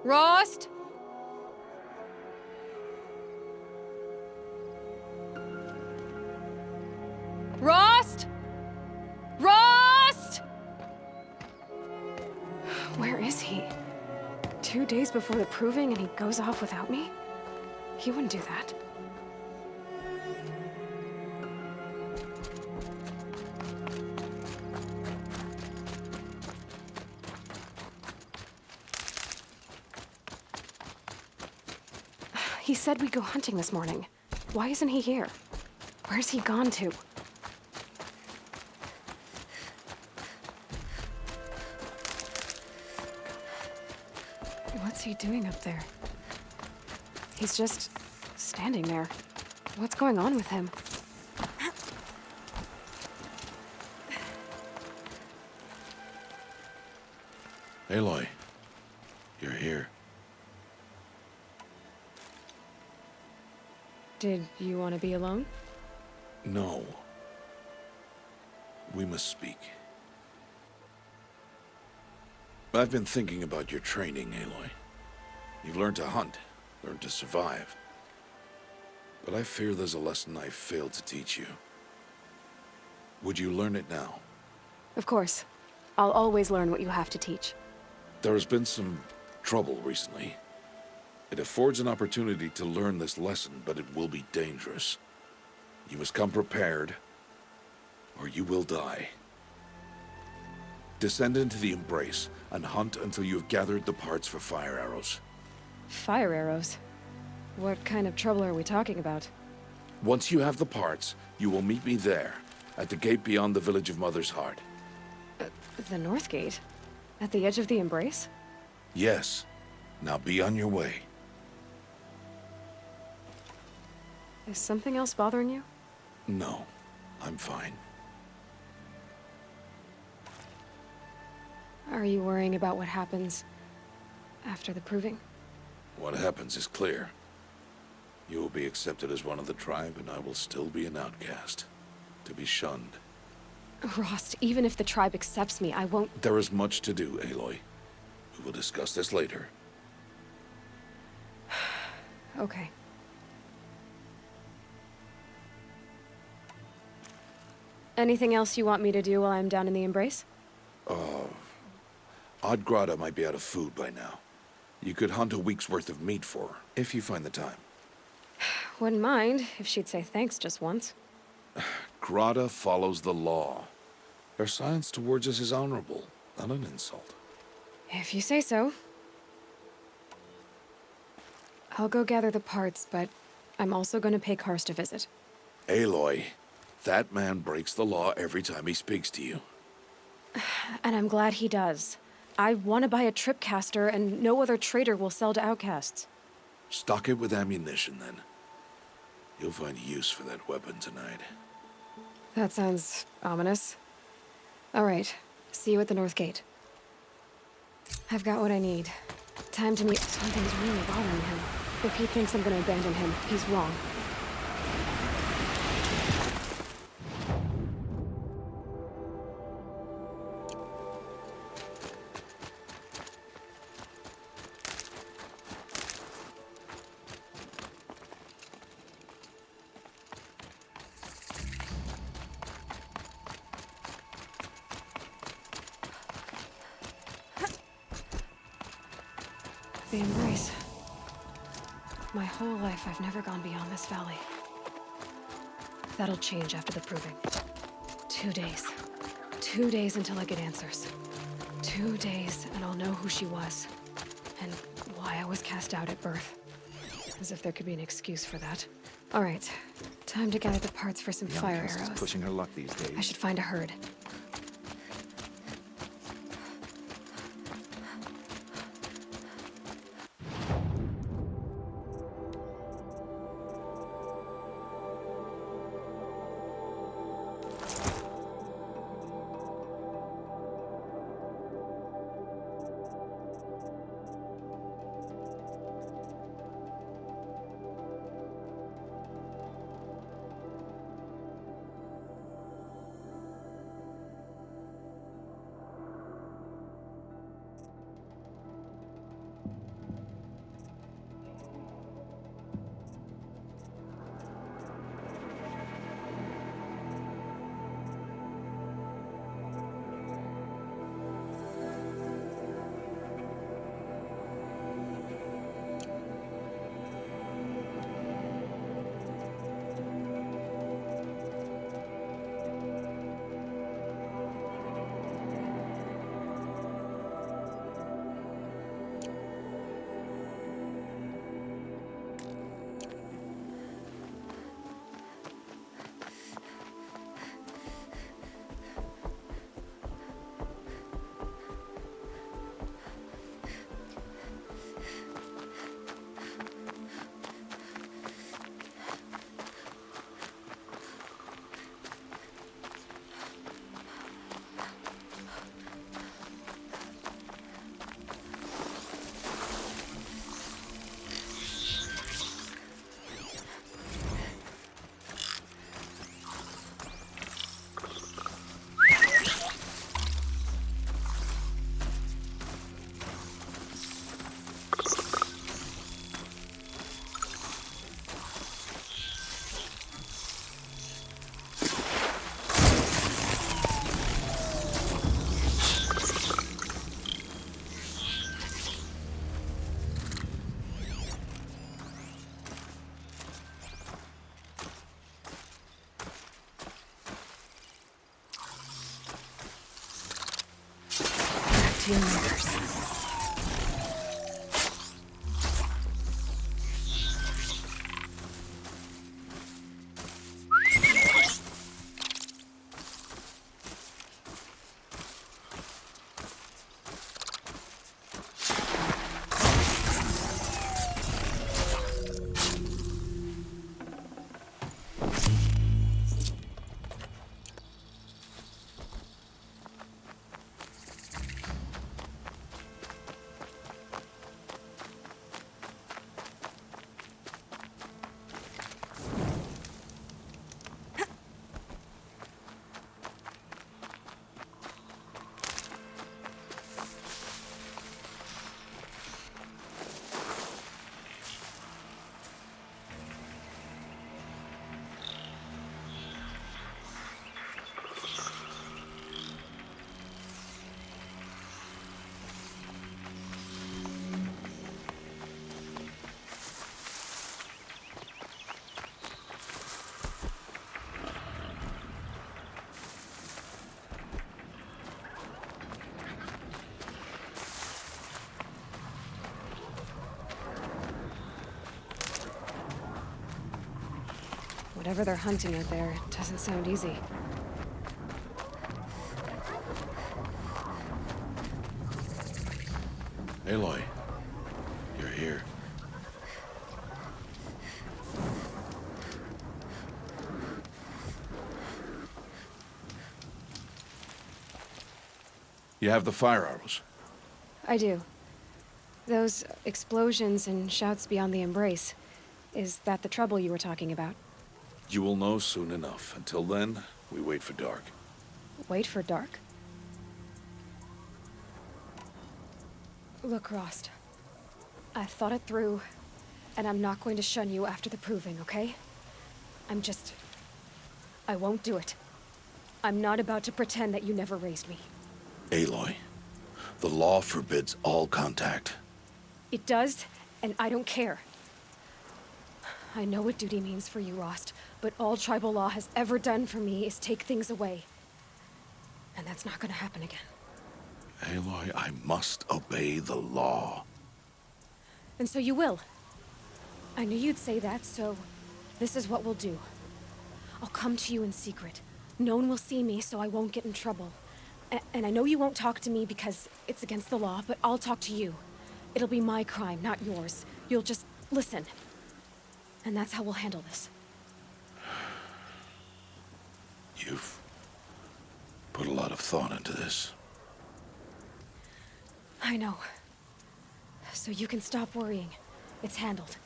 Rost? Rost? Rost? Where is he? 2 days before the proving and he goes off without me? He wouldn't do that. He said we'd go hunting this morning. Why isn't he here? Where's he gone to? What's he doing up there? He's just standing there. What's going on with him? Aloy, you're here. Did you want to be alone? No. We must speak. I've been thinking about your training, Aloy. You've learned to hunt, learned to survive. But I fear there's a lesson I failed to teach you. Would you learn it now? Of course. I'll always learn what you have to teach. There has been some trouble recently. It affords an opportunity to learn this lesson, but it will be dangerous. You must come prepared, or you will die. Descend into the Embrace and hunt until you have gathered the parts for fire arrows. Fire arrows? What kind of trouble are we talking about? Once you have the parts, you will meet me there, at the gate beyond the village of Mother's Heart. The North Gate? At the edge of the Embrace? Yes. Now be on your way. Is something else bothering you? No, I'm fine. Are you worrying about what happens after the proving? What happens is clear. You will be accepted as one of the tribe, and I will still be an outcast, to be shunned. Rost, even if the tribe accepts me, I won't... There is much to do, Aloy. We will discuss this later. Okay. Anything else you want me to do while I'm down in the Embrace? Oddgrada might be out of food by now. You could hunt a week's worth of meat for her, if you find the time. Wouldn't mind if she'd say thanks just once. Grada follows the law. Her silence towards us is honorable, not an insult. If you say so. I'll go gather the parts, but I'm also going to pay Karst a visit. Aloy, that man breaks the law every time he speaks to you. And I'm glad he does. I want to buy a tripcaster, and no other trader will sell to outcasts. Stock it with ammunition, then. You'll find use for that weapon tonight. That sounds ominous. All right, see you at the North Gate. I've got what I need. Time to meet... Something's really bothering him. If he thinks I'm gonna abandon him, he's wrong. The Embrace. My whole life, I've never gone beyond this valley. That'll change after the proving. 2 days. 2 days until I get answers. 2 days, and I'll know who she was. And why I was cast out at birth. As if there could be an excuse for that. All right. Time to gather the parts for some fire Young arrows. is pushing her luck these days. I should find a herd. your neighbors. Whatever they're hunting out there, it doesn't sound easy. Aloy, you're here. You have the fire arrows. I do. Those explosions and shouts beyond the embrace. Is that the trouble you were talking about? You will know soon enough. Until then, we wait for dark. Wait for dark? Look, Rost. I've thought it through, and I'm not going to shun you after the proving, okay? I won't do it. I'm not about to pretend that you never raised me. Aloy, the law forbids all contact. It does, and I don't care. I know what duty means for you, Rost, but all tribal law has ever done for me is take things away. And that's not gonna happen again. Aloy, I must obey the law. And so you will. I knew you'd say that, so this is what we'll do. I'll come to you in secret. No one will see me, so I won't get in trouble. And I know you won't talk to me because it's against the law, but I'll talk to you. It'll be my crime, not yours. You'll just listen. And that's how we'll handle this. You've put a lot of thought into this. I know. So you can stop worrying. It's handled.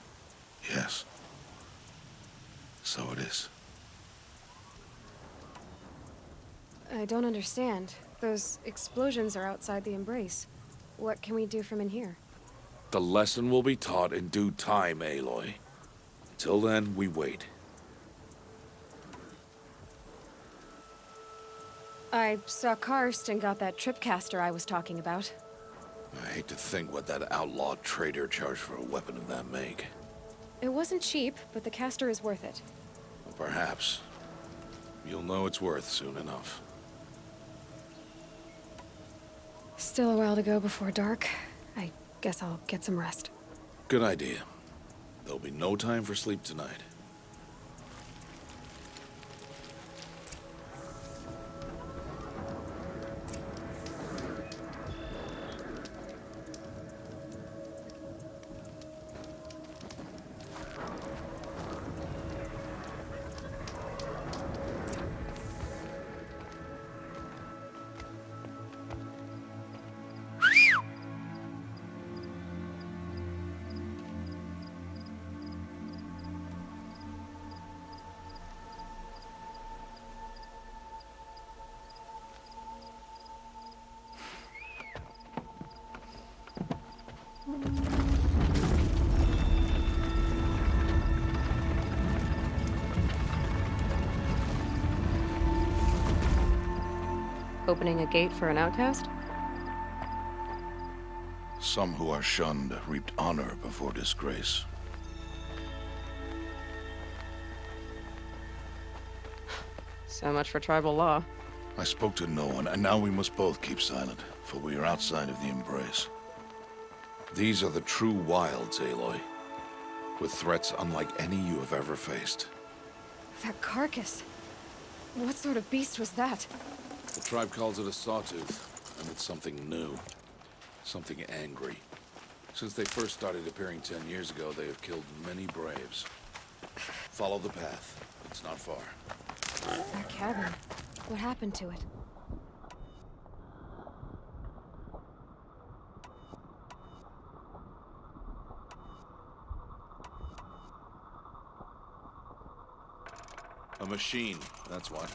Yes. So it is. I don't understand. Those explosions are outside the embrace. What can we do from in here? The lesson will be taught in due time, Aloy. Until then, we wait. I saw Karst and got that tripcaster I was talking about. I hate to think what that outlaw trader charged for a weapon of that make. It wasn't cheap, but the caster is worth it. Well, perhaps. You'll know it's worth soon enough. Still a while to go before dark. I guess I'll get some rest. Good idea. There'll be no time for sleep tonight. Opening a gate for an outcast? Some who are shunned reaped honor before disgrace. So much for tribal law. I spoke to no one, and now we must both keep silent. careful. We are outside of the embrace. These are the true wilds, Aloy. With threats unlike any you have ever faced. That carcass. What sort of beast was that? The tribe calls it a sawtooth, and it's something new. Something angry. Since they first started appearing 10 years ago, they have killed many braves. Follow the path. It's not far. That cabin. What happened to it? A machine, that's what.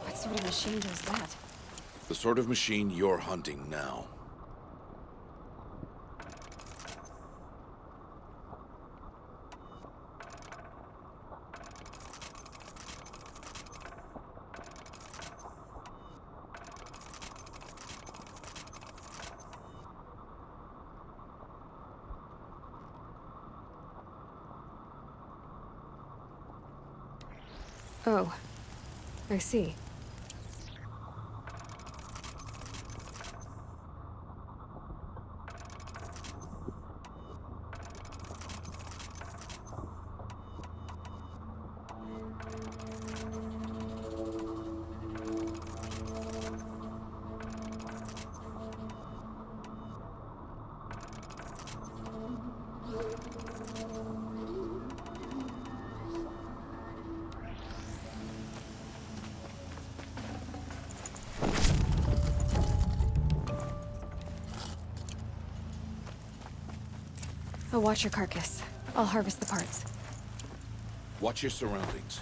What sort of machine does that? The sort of machine you're hunting now. Oh, I see. I'll watch your carcass. I'll harvest the parts. Watch your surroundings.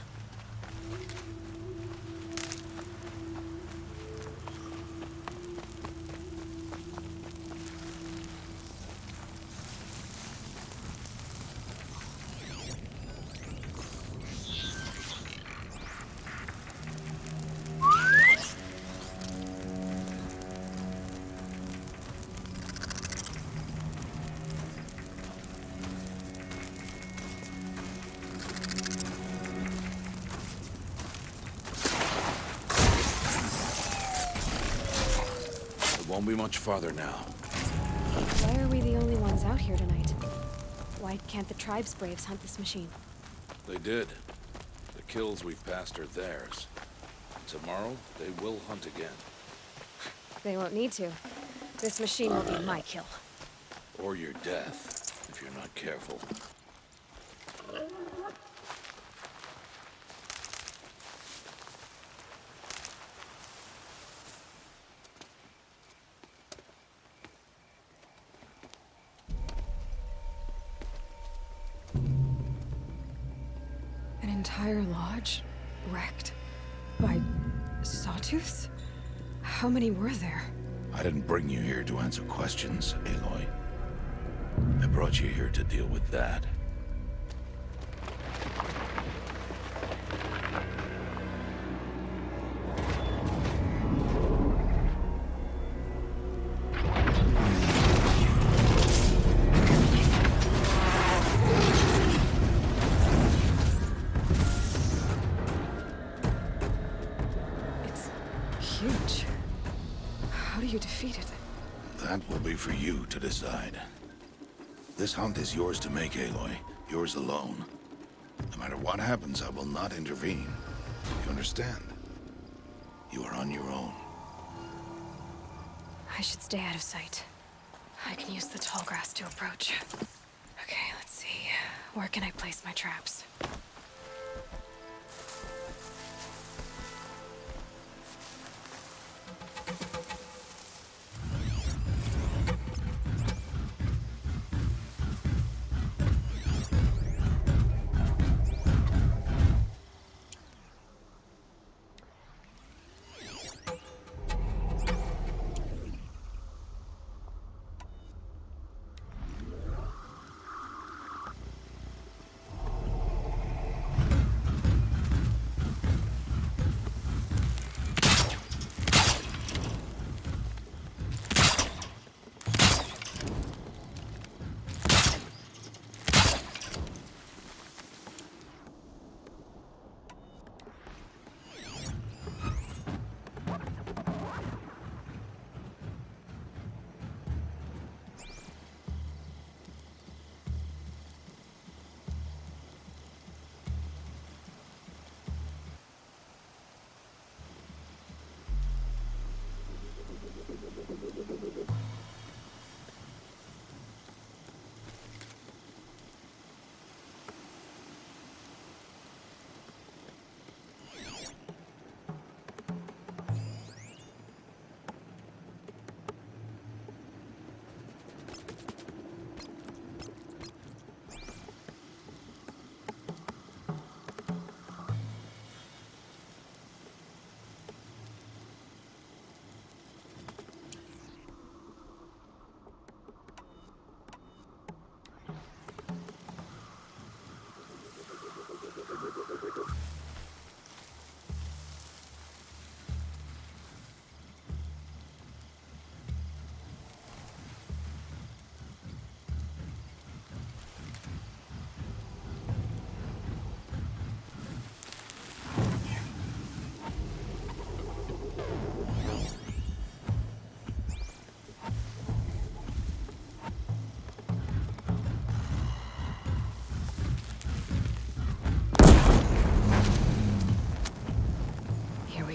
Won't be much farther now. Why are we the only ones out here tonight? Why can't the tribe's braves hunt this machine? They did. The kills we've passed are theirs. Tomorrow, they will hunt again. They won't need to. This machine will be my kill. Or your death, if you're not careful. An entire lodge wrecked by sawtooths? How many were there? I didn't bring you here to answer questions, Aloy. I brought you here to deal with that. Huge. How do you defeat it? That will be for you to decide. This hunt is yours to make, Aloy. Yours alone. No matter what happens, I will not intervene. You understand? You are on your own. I should stay out of sight. I can use the tall grass to approach. Okay, let's see. Where can I place my traps?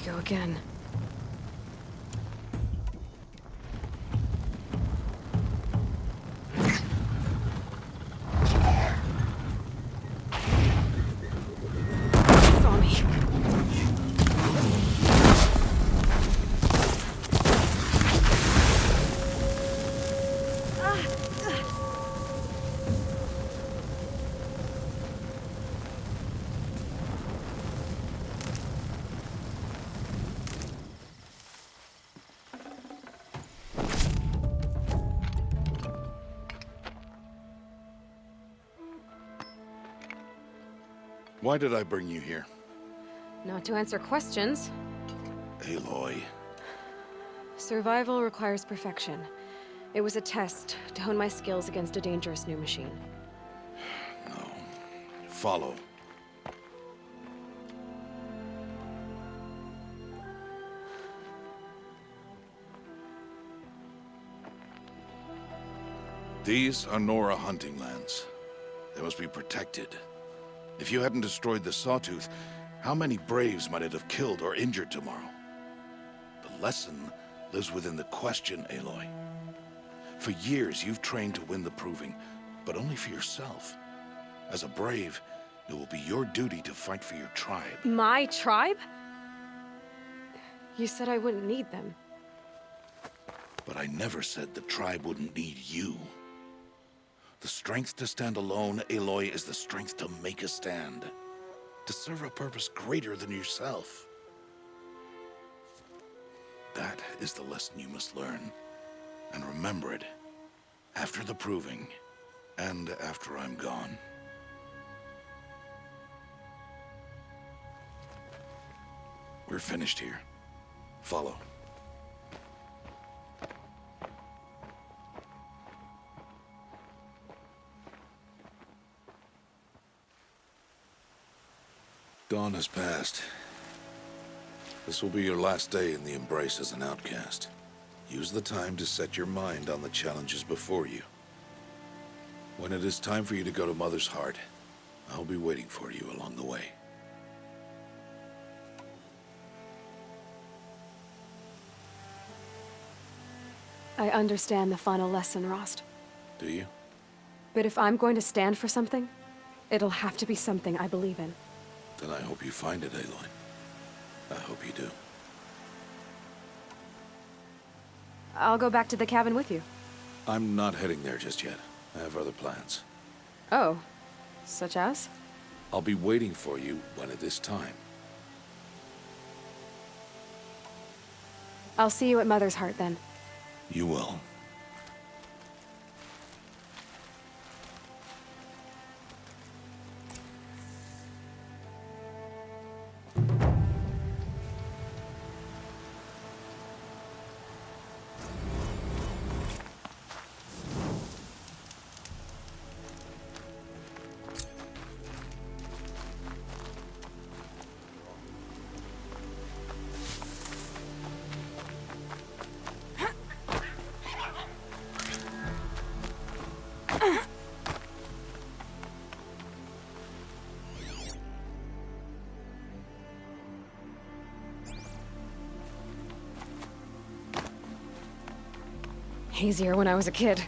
go again. Saw me. Why did I bring you here? Not to answer questions. Aloy. Survival requires perfection. It was a test to hone my skills against a dangerous new machine. No. Follow. These are Nora hunting lands. They must be protected. If you hadn't destroyed the Sawtooth, how many Braves might it have killed or injured tomorrow? The lesson lives within the question, Aloy. For years, you've trained to win the Proving, but only for yourself. As a Brave, it will be your duty to fight for your tribe. My tribe? You said I wouldn't need them. But I never said the tribe wouldn't need you. The strength to stand alone, Aloy, is the strength to make a stand. To serve a purpose greater than yourself. That is the lesson you must learn. And remember it. After the Proving. And after I'm gone. We're finished here. Follow. Dawn has passed. This will be your last day in the Embrace as an outcast. Use the time to set your mind on the challenges before you. When it is time for you to go to Mother's Heart, I'll be waiting for you along the way. I understand the final lesson, Rost. Do you? But if I'm going to stand for something, it'll have to be something I believe in. Then I hope you find it, Aloy. I hope you do. I'll go back to the cabin with you. I'm not heading there just yet. I have other plans. Oh, such as? I'll be waiting for you when it is time. I'll see you at Mother's Heart then. You will. Easier when I was a kid.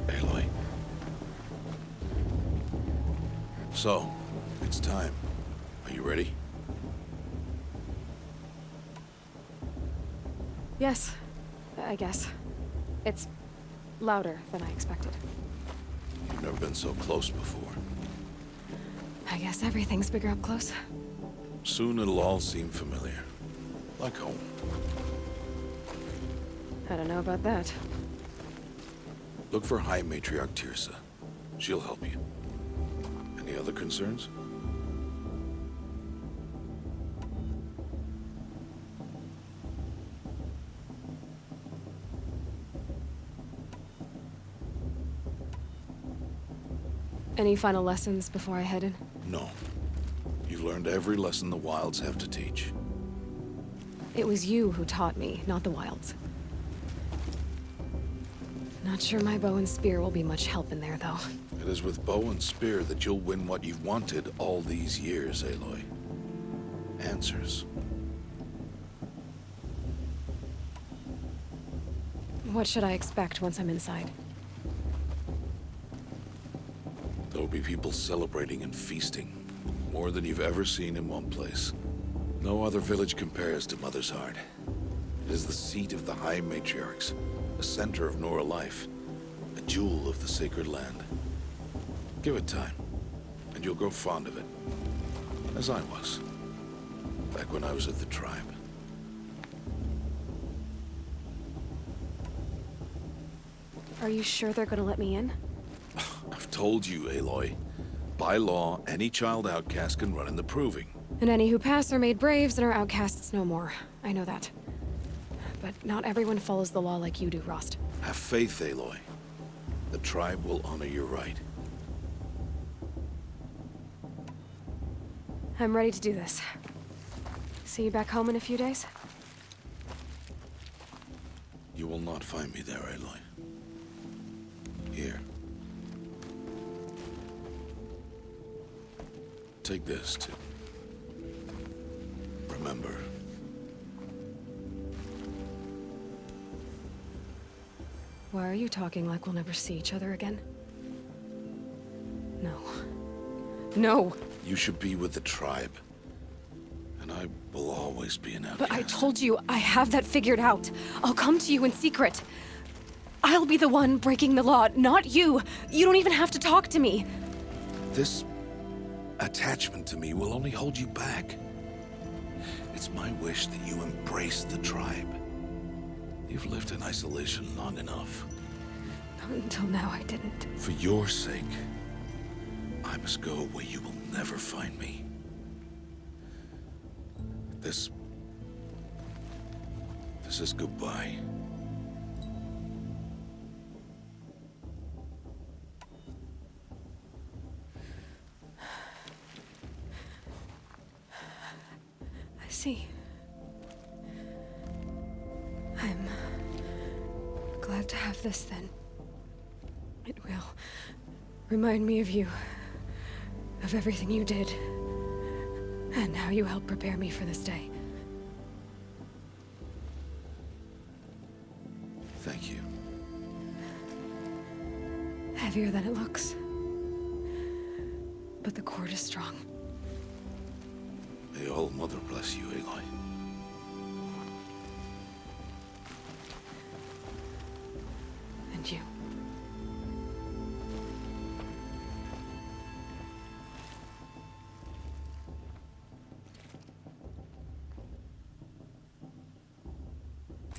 Aloy. So, it's time. Are you ready? Yes, I guess. It's louder than I expected. You've never been so close before. I guess everything's bigger up close. Soon it'll all seem familiar. Like home. I don't know about that. Look for High Matriarch Tirsa. She'll help you. Any other concerns? Any final lessons before I head in? No. You've learned every lesson the Wilds have to teach. It was you who taught me, not the Wilds. Not sure my bow and spear will be much help in there, though. It is with bow and spear that you'll win what you've wanted all these years, Aloy. Answers. What should I expect once I'm inside? There'll be people celebrating and feasting. More than you've ever seen in one place. No other village compares to Mother's Heart. It is the seat of the High Matriarchs, a center of Nora life, a jewel of the sacred land. Give it time, and you'll grow fond of it. As I was, back when I was at the tribe. Are you sure they're gonna let me in? I've told you, Aloy. By law, any child outcast can run in the proving. And any who pass are made braves and are outcasts no more. I know that. But not everyone follows the law like you do, Rost. Have faith, Aloy. The tribe will honor your right. I'm ready to do this. See you back home in a few days? You will not find me there, Aloy. Here. Take this, too. Remember. Why are you talking like we'll never see each other again? No. No! You should be with the tribe. And I will always be an outcast. But I told you, I have that figured out. I'll come to you in secret. I'll be the one breaking the law, not you. You don't even have to talk to me. This attachment to me will only hold you back. It's my wish that you embrace the tribe. You've lived in isolation long enough. Until now, I didn't. For your sake, I must go where you will never find me. This is goodbye. I see. I'm glad to have this then. It will remind me of you, of everything you did, and how you helped prepare me for this day. Thank you. Heavier than it looks. But the cord is strong. May All Mother bless you, Aloy. And you.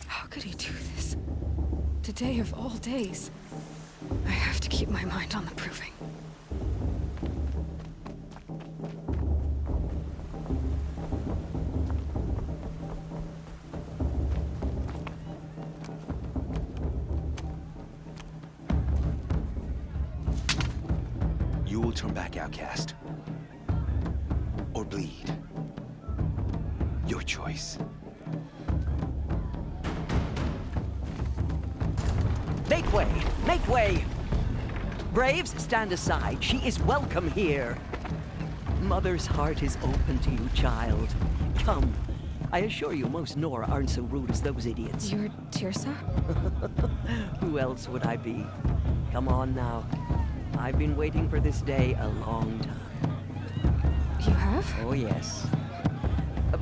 How could he do this? Today of all days. I have to keep my mind on the proving. You will turn back, outcast. Or bleed. Your choice. Make way! Make way! Braves, stand aside. She is welcome here. Mother's heart is open to you, child. Come. I assure you, most Nora aren't so rude as those idiots. You're Tirsa? Who else would I be? Come on now. I've been waiting for this day a long time. You have? Oh, yes.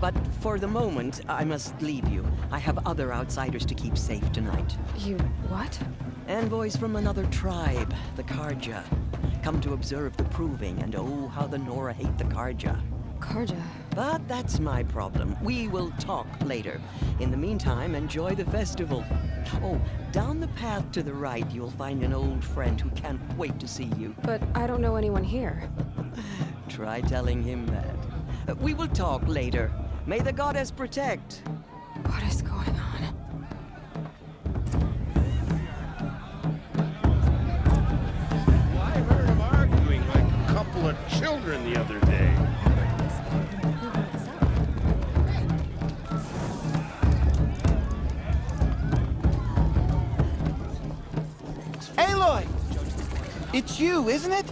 But for the moment, I must leave you. I have other outsiders to keep safe tonight. You what? Envoys from another tribe, the Karja. Come to observe the proving, and oh, how the Nora hate the Karja. Karja. But that's my problem. We will talk later. In the meantime, enjoy the festival. Oh, down the path to the right, you'll find an old friend who can't wait to see you. But I don't know anyone here. Try telling him that. We will talk later. May the goddess protect. What is going on? Well, I heard them arguing like a couple of children the other day. Aloy! It's you, isn't it?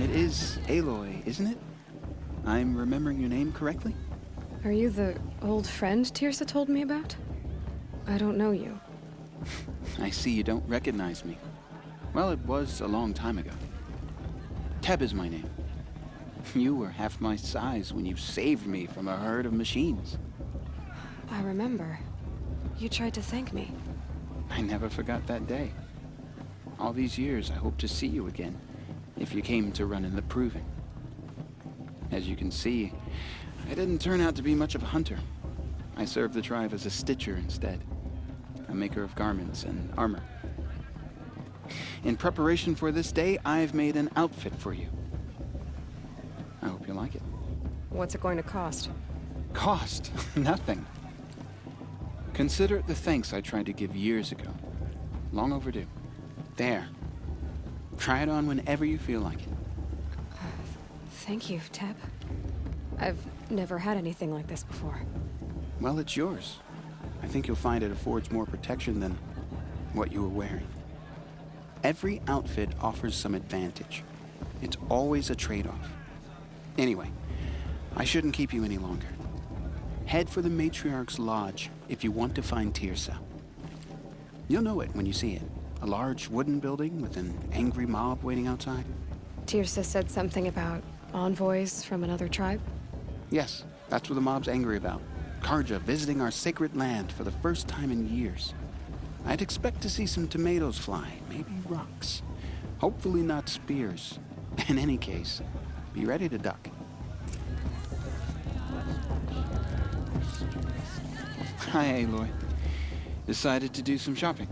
It is Aloy, isn't it? I'm remembering your name correctly? Are you the old friend Tirsa told me about? I don't know you. I see you don't recognize me. Well, it was a long time ago. Teb is my name. You were half my size when you saved me from a herd of machines. I remember. You tried to thank me. I never forgot that day. All these years, I hope to see you again, if you came to run in the proving. As you can see, I didn't turn out to be much of a hunter. I served the tribe as a stitcher instead, a maker of garments and armor. In preparation for this day, I've made an outfit for you. I hope you like it. What's it going to cost? Cost? Nothing. Consider it the thanks I tried to give years ago. Long overdue. There. Try it on whenever you feel like it. Thank you, Teb. I've never had anything like this before. Well, it's yours. I think you'll find it affords more protection than what you were wearing. Every outfit offers some advantage. It's always a trade-off. Anyway, I shouldn't keep you any longer. Head for the Matriarch's Lodge if you want to find Tirsa. You'll know it when you see it. A large wooden building with an angry mob waiting outside. Tirsa said something about envoys from another tribe? Yes, that's what the mob's angry about. Karja visiting our sacred land for the first time in years. I'd expect to see some tomatoes fly, maybe rocks. Hopefully not spears. In any case, be ready to duck. Hi, Aloy. Decided to do some shopping.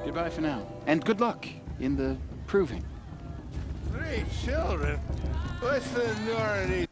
Goodbye for now. And good luck in the proving. 3 children? What's the Nora need?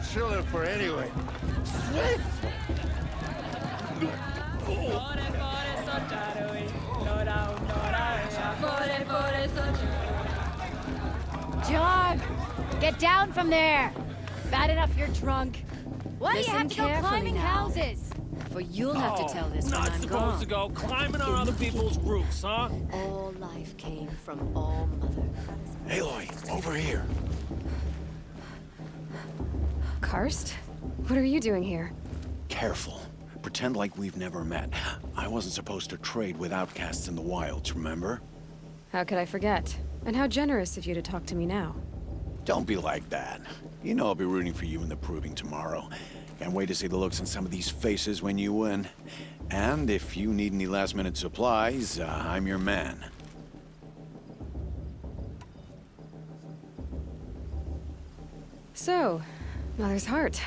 children for anyway? Swift! John, get down from there. Bad enough you're drunk. Why do you Listen have to go carefully climbing now. houses? For you'll have to tell this when Not I'm supposed gone. to go climbing on other people's roofs, huh? All life came from All Mother. Aloy, over here. Karst? What are you doing here? Careful. Pretend like we've never met. I wasn't supposed to trade with outcasts in the wilds, remember? How could I forget? And how generous of you to talk to me now. Don't be like that. You know I'll be rooting for you in the proving tomorrow. Can't wait to see the looks on some of these faces when you win. And if you need any last-minute supplies, I'm your man. So, Mother's Heart.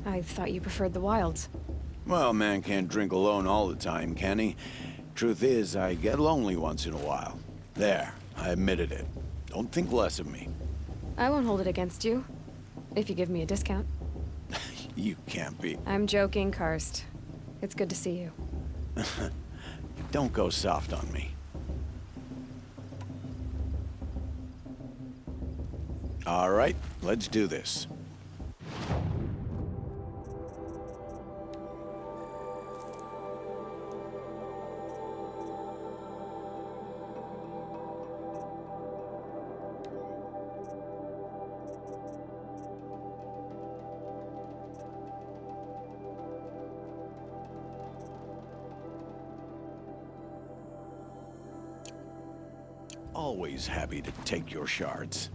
I thought you preferred the wilds. Well, man can't drink alone all the time, can he? Truth is, I get lonely once in a while. There, I admitted it. Don't think less of me. I won't hold it against you. If you give me a discount. You can't be. I'm joking, Karst. It's good to see you. Don't go soft on me. All right, let's do this. Always happy to take your shards.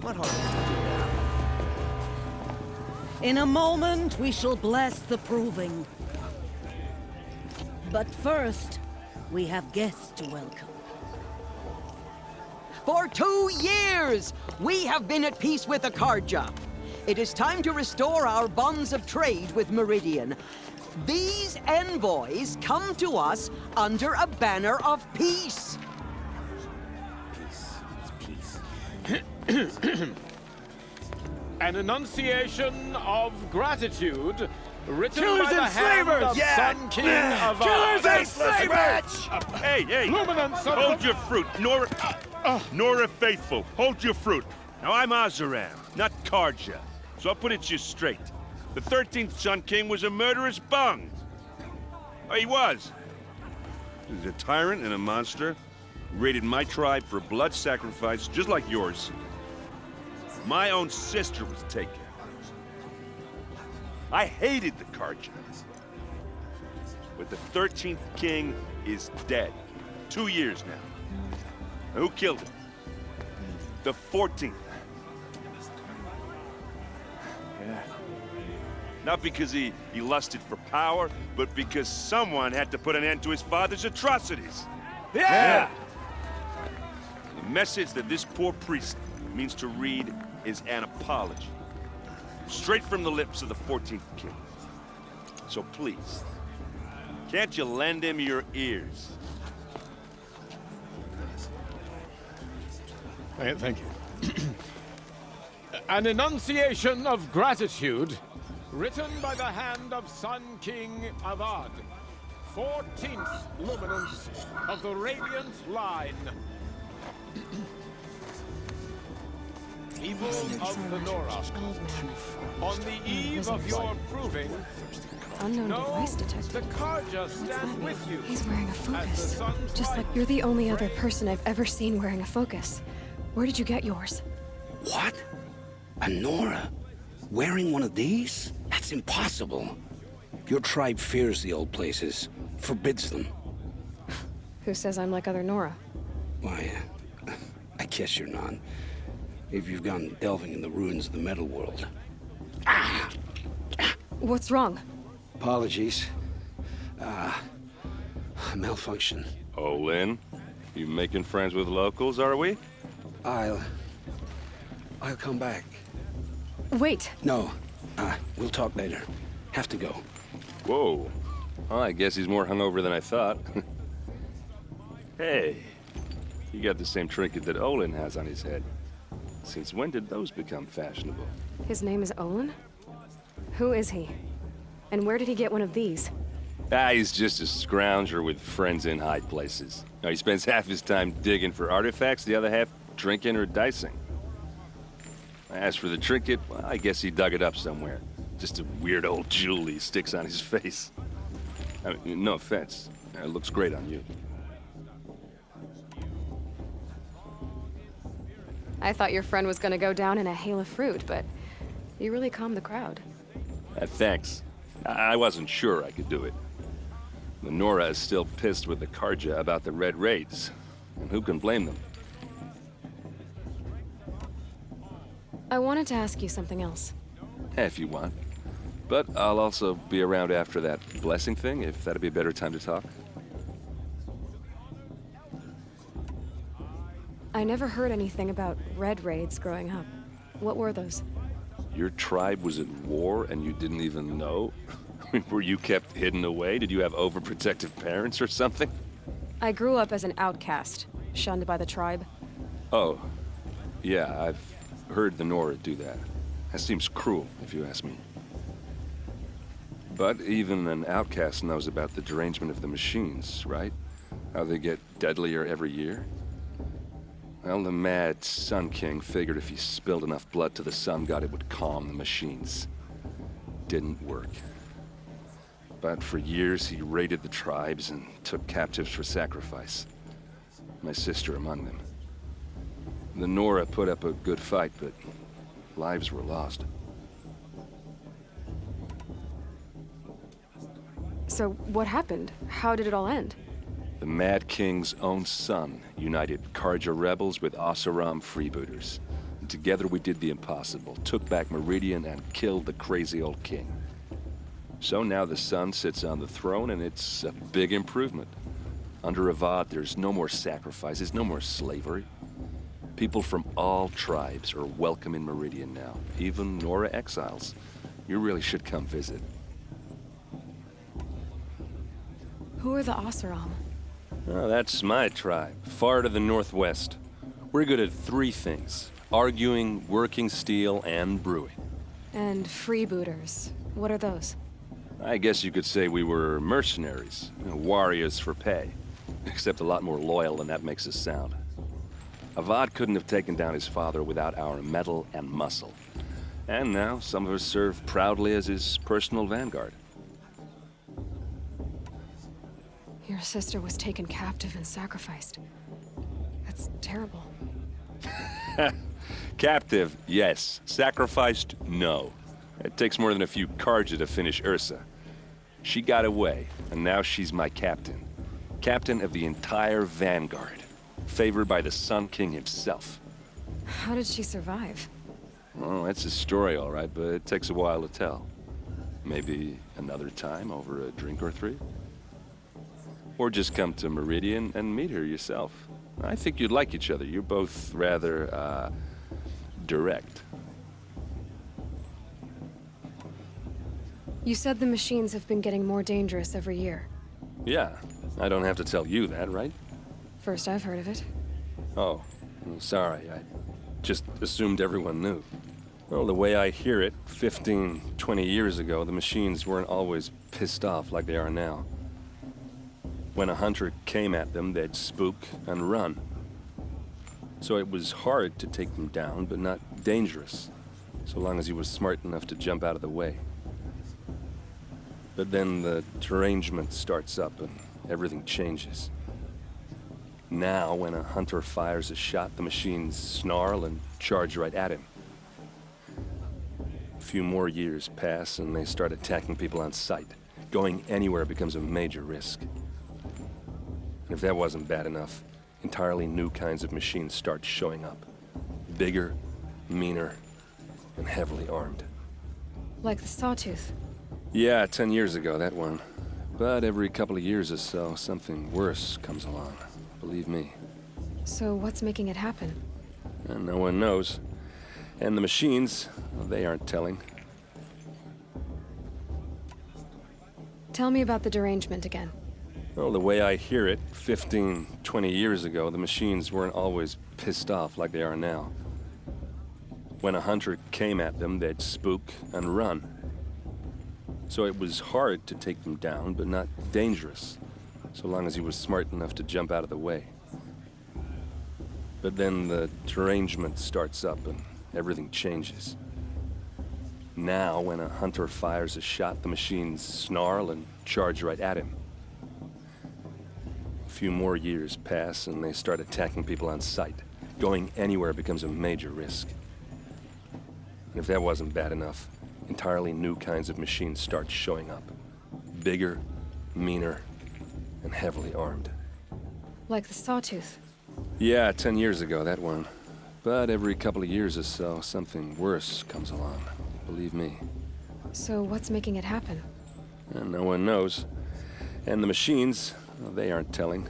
What harm? In a moment, we shall bless the proving. But first, we have guests to welcome. For 2 years, we have been at peace with Akarja. It is time to restore our bonds of trade with Meridian. These envoys come to us under a banner of peace. An enunciation of gratitude written Killers by the and hand slavers! of Yeah! Sun King of Killers and slavers! Hey, hey! Luminance of Hold the- your fruit, Nora Faithful. Hold your fruit. Now I'm Azaram, not Karja, so I'll put it to you straight. The 13th Sun King was a murderous bung. Oh, he was. He's a tyrant and a monster. Raided my tribe for blood sacrifice, just like yours. My own sister was taken. I hated the Karja. But the 13th king is dead. 2 years now. Now, who killed him? The 14th. Yeah. Not because he lusted for power, but because someone had to put an end to his father's atrocities. Yeah! The message that this poor priest means to read is an apology. Straight from the lips of the 14th king. So please, can't you lend him your ears? Thank you. An enunciation of gratitude written by the hand of Sun King Avad, 14th luminance of the Radiant Line. people Mercenaries of the are Nora. old man. On the eve of your proving, Unknown know device detected. the Karja What's that stand mean? with you. He's wearing a As the focus. sun's Just like light you're the only other person I've ever seen wearing a focus. Where did you get yours? What? A Nora? Wearing one of these? That's impossible. Your tribe fears the old places, forbids them. Who says I'm like other Nora? Why, I guess you're not. If you've gone delving in the ruins of the metal world. What's wrong? Apologies. Malfunction. Oh, Lynn? You making friends with locals, are we? I'll come back. Wait. No, we'll talk later. Have to go. Whoa. Well, I guess he's more hungover than I thought. Hey, you got the same trinket that Olin has on his head. Since when did those become fashionable? His name is Olin? Who is he? And where did he get one of these? He's just a scrounger with friends in high places. Now, he spends half his time digging for artifacts, the other half drinking or dicing. As for the trinket, well, I guess he dug it up somewhere. Just a weird old jewel he sticks on his face. I mean, no offense. It looks great on you. I thought your friend was gonna go down in a hail of fruit, but you really calmed the crowd. Thanks. I wasn't sure I could do it. The Nora is still pissed with the Karja about the Red Raids. And who can blame them? I wanted to ask you something else. If you want. But I'll also be around after that blessing thing, if that'd be a better time to talk. I never heard anything about Red Raids growing up. What were those? Your tribe was at war and you didn't even know? I mean, were you kept hidden away? Did you have overprotective parents or something? I grew up as an outcast, shunned by the tribe. Oh, yeah, I've heard the Nora do that. That seems cruel, if you ask me. But even an outcast knows about the derangement of the machines, right? How they get deadlier every year? Well, the mad Sun King figured if he spilled enough blood to the Sun God, it would calm the machines. Didn't work. But for years, he raided the tribes and took captives for sacrifice. My sister among them. The Nora put up a good fight, but lives were lost. So what happened? How did it all end? The Mad King's own son united Karja rebels with Oseram freebooters. And together we did the impossible, took back Meridian and killed the crazy old king. So now the son sits on the throne and it's a big improvement. Under Avad, there's no more sacrifices, no more slavery. People from all tribes are welcome in Meridian now, even Nora exiles. You really should come visit. Who are the Oseram? Oh, that's my tribe, far to the northwest. We're good at three things: arguing, working steel, and brewing. And freebooters. What are those? I guess you could say we were mercenaries, warriors for pay. Except a lot more loyal than that makes us sound. Avad couldn't have taken down his father without our metal and muscle. And now some of us serve proudly as his personal vanguard. Your sister was taken captive and sacrificed. That's terrible. Captive, yes. Sacrificed, no. It takes more than a few Karja to finish Ursa. She got away, and now she's my captain. Captain of the entire vanguard. Favored by the Sun King himself. How did she survive? Well, that's a story, all right, but it takes a while to tell. Maybe another time over a drink or three? Or just come to Meridian and meet her yourself. I think you'd like each other. You're both rather, direct. You said the machines have been getting more dangerous every year. Yeah, I don't have to tell you that, right? First I've heard of it. Oh, sorry. I just assumed everyone knew. Well, the way I hear it, 15, 20 years ago, the machines weren't always pissed off like they are now. When a hunter came at them, they'd spook and run. So it was hard to take them down, but not dangerous, so long as he was smart enough to jump out of the way. But then the derangement starts up and everything changes. Now, when a hunter fires a shot, the machines snarl and charge right at him. A few more years pass and they start attacking people on sight. Going anywhere becomes a major risk. And if that wasn't bad enough, entirely new kinds of machines start showing up. Bigger, meaner, and heavily armed. Like the Sawtooth. Yeah, 10 years ago, that one. But every couple of years or so, something worse comes along. Believe me. So what's making it happen? And no one knows. And the machines, well, they aren't telling. Tell me about the derangement again. Well, the way I hear it, 15, 20 years ago, the machines weren't always pissed off like they are now. When a hunter came at them, they'd spook and run. So it was hard to take them down, but not dangerous, so long as he was smart enough to jump out of the way. But then the derangement starts up and everything changes. Now, when a hunter fires a shot, the machines snarl and charge right at him. A few more years pass and they start attacking people on sight. Going anywhere becomes a major risk. And if that wasn't bad enough, entirely new kinds of machines start showing up. Bigger, meaner, and heavily armed. Like the Sawtooth. Yeah, 10 years ago, that one. But every couple of years or so, something worse comes along. Believe me. So what's making it happen? And no one knows. And the machines, well, they aren't telling.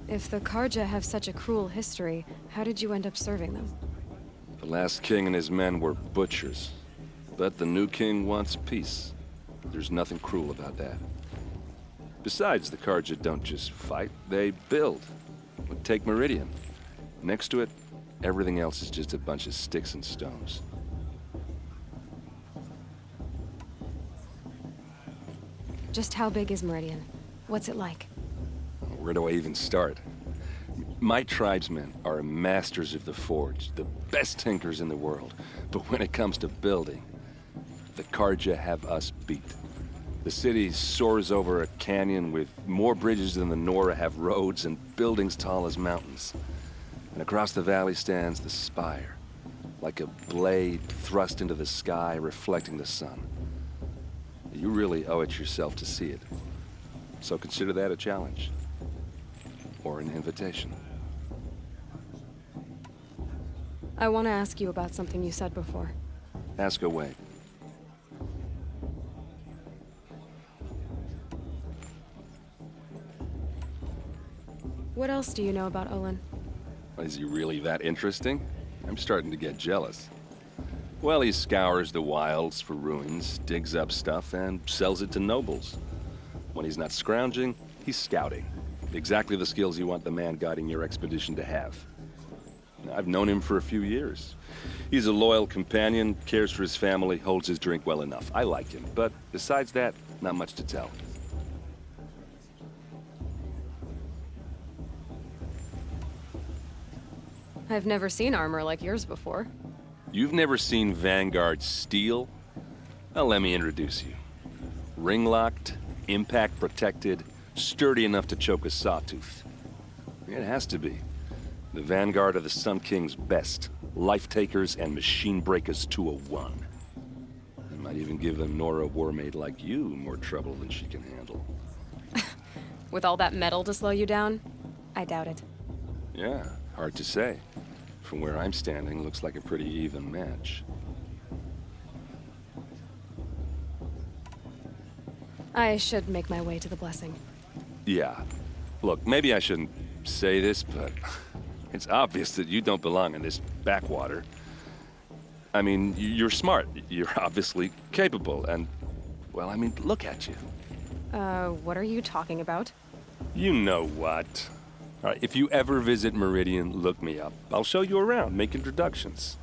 If the Karja have such a cruel history, how did you end up serving them? The last king and his men were butchers. But the new king wants peace. There's nothing cruel about that. Besides, the Karja don't just fight, they build. Take Meridian. Next to it, everything else is just a bunch of sticks and stones. Just how big is Meridian? What's it like? Where do I even start? My tribesmen are masters of the forge, the best tinkers in the world. But when it comes to building, the Karja have us beat. The city soars over a canyon with more bridges than the Nora have roads and buildings tall as mountains. And across the valley stands the spire, like a blade thrust into the sky reflecting the sun. You really owe it yourself to see it. So consider that a challenge. Or an invitation. I want to ask you about something you said before. Ask away. What else do you know about Olin? Is he really that interesting? I'm starting to get jealous. Well, he scours the wilds for ruins, digs up stuff, and sells it to nobles. When he's not scrounging, he's scouting. Exactly the skills you want the man guiding your expedition to have. I've known him for a few years. He's a loyal companion, cares for his family, holds his drink well enough. I like him, but besides that, not much to tell. I've never seen armor like yours before. You've never seen Vanguard steel? Well, let me introduce you. Ring-locked, impact-protected, sturdy enough to choke a sawtooth. It has to be. The Vanguard are the Sun King's best. Life-takers and machine breakers to a one. I might even give a Nora warmaid like you more trouble than she can handle. With all that metal to slow you down? I doubt it. Yeah, hard to say. From where I'm standing, looks like a pretty even match. I should make my way to the blessing. Yeah. Look, maybe I shouldn't say this, but it's obvious that you don't belong in this backwater. I mean, you're smart. You're obviously capable, and, well, I mean, look at you. What are you talking about? You know what. All right, if you ever visit Meridian, look me up. I'll show you around, make introductions.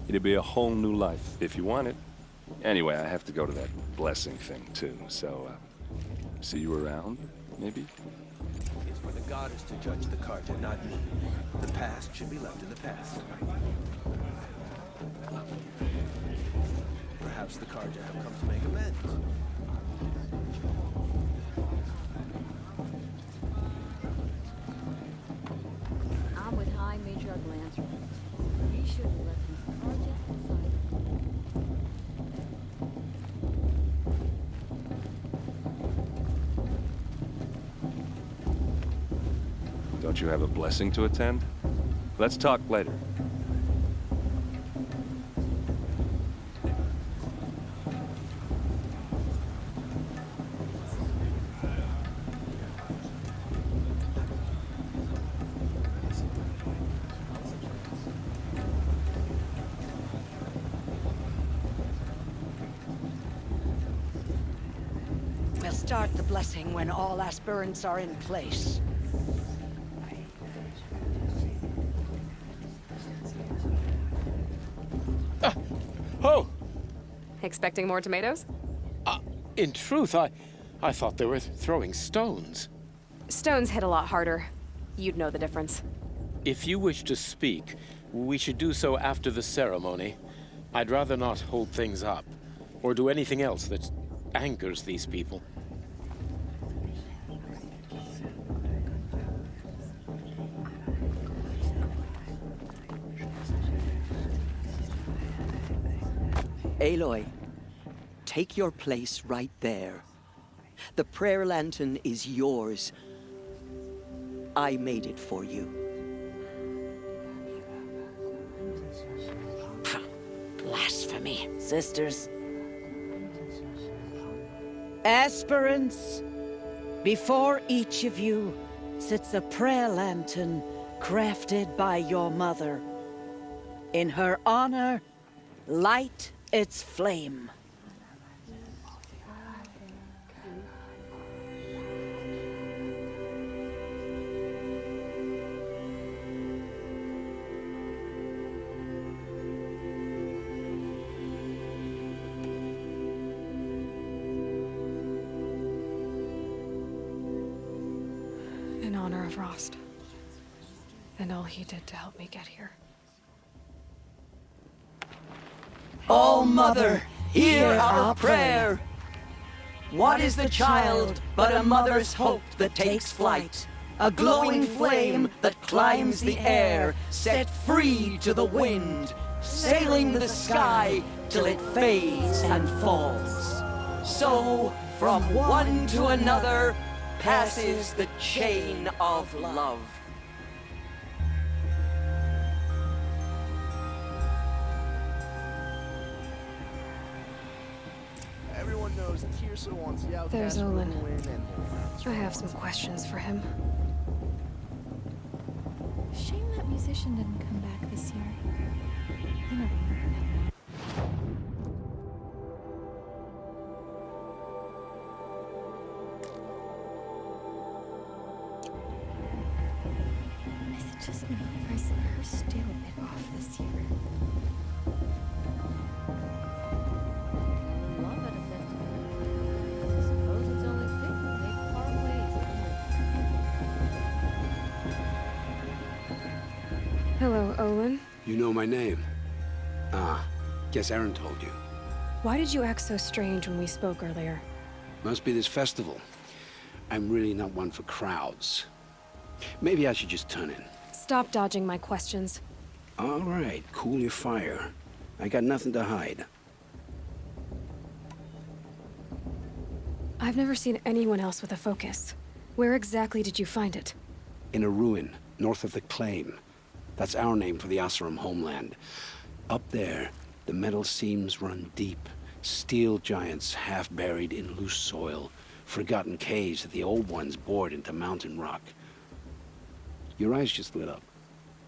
It'll be a whole new life, if you want it. Anyway, I have to go to that blessing thing, too, so, see you around, maybe? is for the goddess to judge the Carja, not me. The past should be left in the past. Perhaps the Carja have come to make amends. I'm with High Major Lantern. He should have left his Carja inside. Don't you have a blessing to attend? Let's talk later. We'll start the blessing when all aspirants are in place. Oh! Expecting more tomatoes? In truth, I thought they were throwing stones. Stones hit a lot harder. You'd know the difference. If you wish to speak, we should do so after the ceremony. I'd rather not hold things up, or do anything else that angers these people. Aloy, take your place right there. The prayer lantern is yours. I made it for you. Blasphemy, sisters. Aspirants, before each of you sits a prayer lantern crafted by your mother. In her honor, light its flame. In honor of Rost. And all he did to help me get here. Oh, Mother, hear our prayer. What is the child but a mother's hope that takes flight? A glowing flame that climbs the air, set free to the wind, sailing the sky till it fades and falls. So, from one to another, passes the chain of love. Everyone knows Tirsa wants the outcast There's to Olin. win and I have some questions for him. Shame that musician didn't come back this year. You never know. Is it just me, or is her still a bit off this year? Love at a festival. I suppose it's only fitting they part ways, isn't it? Hello, Olin. You know my name? Ah, guess Aaron told you. Why did you act so strange when we spoke earlier? Must be this festival. I'm really not one for crowds. Maybe I should just turn in. Stop dodging my questions. All right, cool your fire. I got nothing to hide. I've never seen anyone else with a focus. Where exactly did you find it? In a ruin, north of the Claim. That's our name for the Oseram homeland. Up there, the metal seams run deep. Steel giants half buried in loose soil. Forgotten caves that the old ones bored into mountain rock. Your eyes just lit up.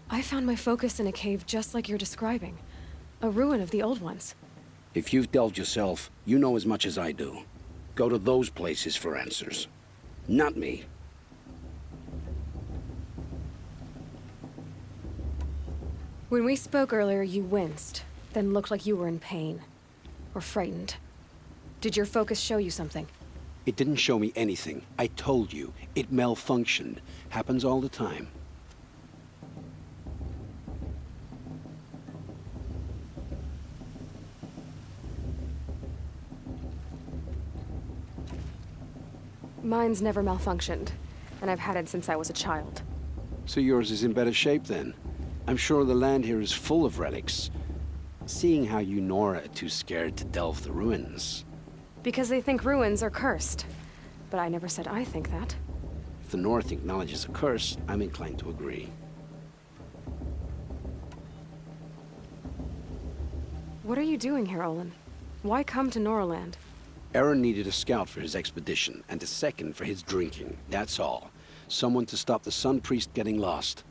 I found my focus in a cave just like you're describing. A ruin of the old ones. If you've delved yourself, you know as much as I do. Go to those places for answers. Not me. When we spoke earlier, you winced, then looked like you were in pain. Or frightened. Did your focus show you something? It didn't show me anything. I told you. It malfunctioned. Happens all the time. Mine's never malfunctioned, and I've had it since I was a child. So yours is in better shape then. I'm sure the land here is full of relics. Seeing how you Nora are too scared to delve the ruins. Because they think ruins are cursed. But I never said I think that. If the North acknowledges a curse, I'm inclined to agree. What are you doing here, Olin? Why come to Noraland? Aaron needed a scout for his expedition, and a second for his drinking. That's all. Someone to stop the Sun Priest getting lost.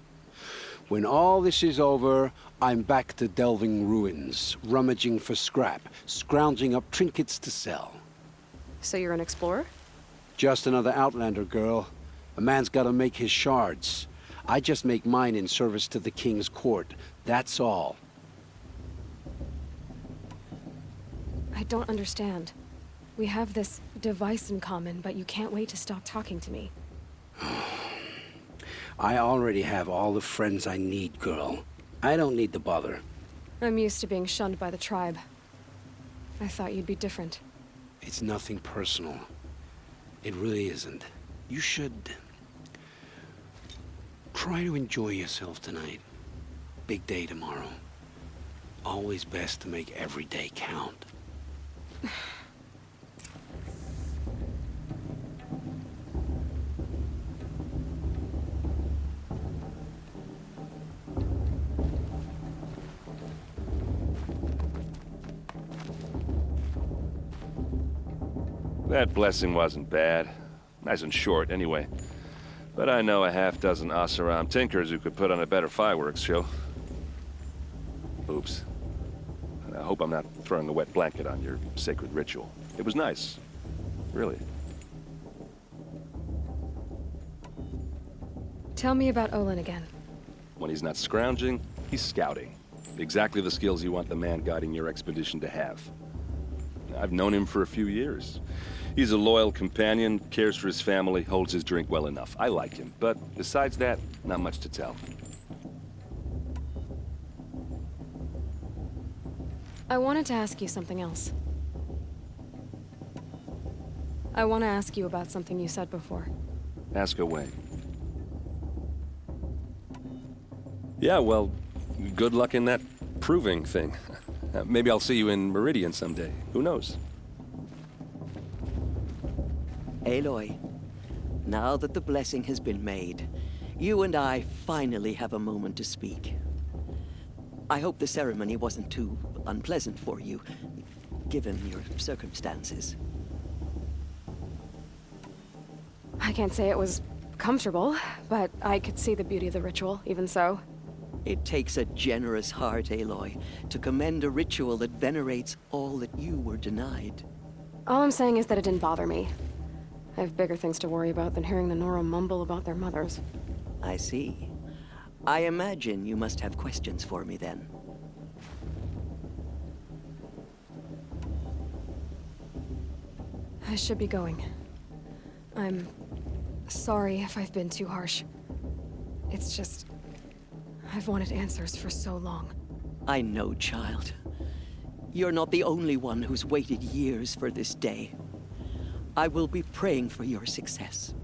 When all this is over, I'm back to delving ruins, rummaging for scrap, scrounging up trinkets to sell. So you're an explorer? Just another Outlander, girl. A man's gotta make his shards. I just make mine in service to the King's court. That's all. I don't understand. We have this device in common, but you can't wait to stop talking to me. I already have all the friends I need, girl. I don't need the bother. I'm used to being shunned by the tribe. I thought you'd be different. It's nothing personal. It really isn't. You should... try to enjoy yourself tonight. Big day tomorrow. Always best to make every day count. That blessing wasn't bad. Nice and short, anyway. But I know a half-dozen Oseram tinkers who could put on a better fireworks show. Oops. I hope I'm not throwing a wet blanket on your sacred ritual. It was nice. Really. Tell me about Olin again. When he's not scrounging, he's scouting. Exactly the skills you want the man guiding your expedition to have. I've known him for a few years. He's a loyal companion, cares for his family, holds his drink well enough. I like him, but besides that, not much to tell. I wanted to ask you something else. I want to ask you about something you said before. Ask away. Yeah, well, good luck in that proving thing. Maybe I'll see you in Meridian someday. Who knows? Aloy, now that the blessing has been made, you and I finally have a moment to speak. I hope the ceremony wasn't too unpleasant for you, given your circumstances. I can't say it was comfortable, but I could see the beauty of the ritual, even so. It takes a generous heart, Aloy, to commend a ritual that venerates all that you were denied. All I'm saying is that it didn't bother me. I have bigger things to worry about than hearing the Nora mumble about their mothers. I see. I imagine you must have questions for me then. I should be going. I'm sorry if I've been too harsh. It's just... I've wanted answers for so long. I know, child. You're not the only one who's waited years for this day. I will be praying for your success.